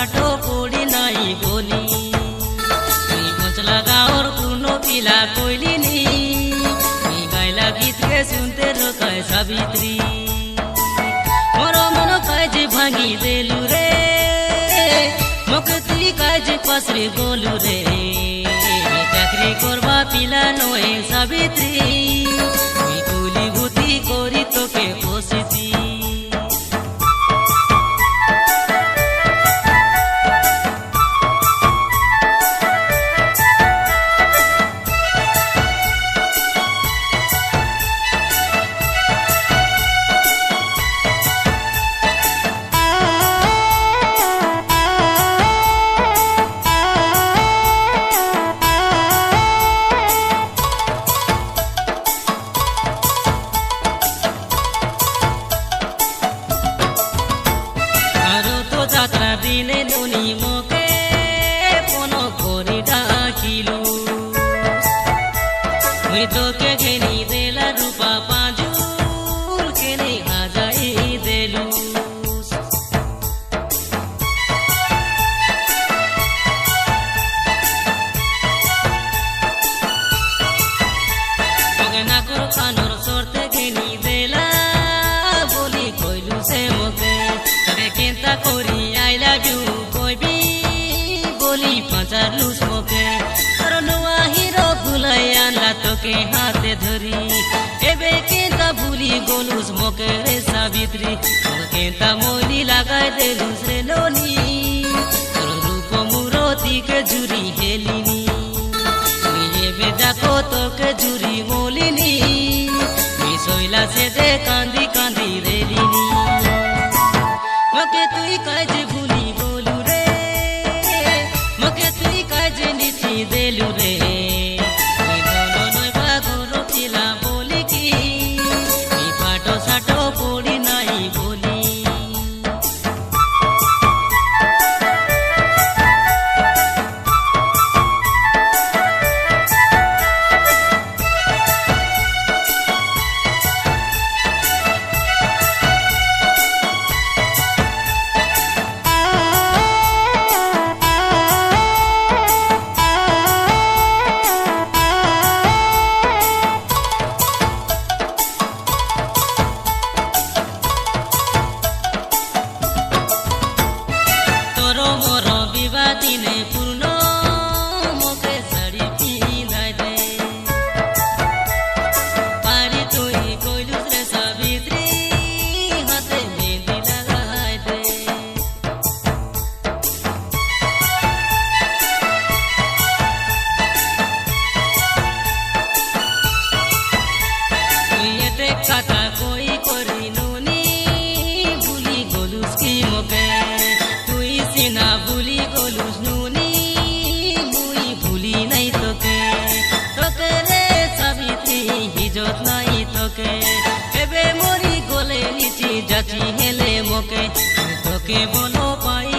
साटो पड़ी नहीं बोली मचला गाँव कोनो पिला कोइली नी गायला गीत के सुनते रोकाय सावित्री मोरो मनो काज भांगी देलु रे मकती काज पसरे गोलु रे चाकरी करवा पिला नोए सावित्री कुली भूति कोरी तोके पोसिती যাত্রা দিনে ননি মোকে কোনো ঘড়ি ডাকিলু মুই তোকে ঘেনি দেলা রূপা পাঁজুল কেনে হাজাই দেলু তোকে না করো কানোর সরতে ঘেনি দেলা বলি কইলু সে মোকে তবে কেনতা করি लूस मोके नुआ हीरो भुलाई आनला तोके हाथे धरी एबे केंता भूली गोलूस मोके रे सावित्री केंता मोली लगाय देलूस रे नोनी तोर रूप मुरोती के जुरी हेलिनी एबे देखो तोके जुरी मोलिनी सोइला से दे कांदी कांदी रेलिनी मोके तुई काज भूली बोलू रे मोके तुई काज नीति देलू रे दोनो नय बागरो पिला बोली की पाटो साटो पड़ी नहीं बोली दिने पूर्ण मोके साड़ी पिंधाय दे पारी तुई कोइलुस रे सावित्री हाथे मेहंदी लगाय दे तुई एते काका कोई करी नोनी भूली गोलुस की मोके तुई सिना भूली गोलुस नूनी मुई भूली नहीं तोके तोके रे सावित्री हिजत नहीं तोके एबे मोरी गोले नीची जाची हेले मोके तोके बोलो पाई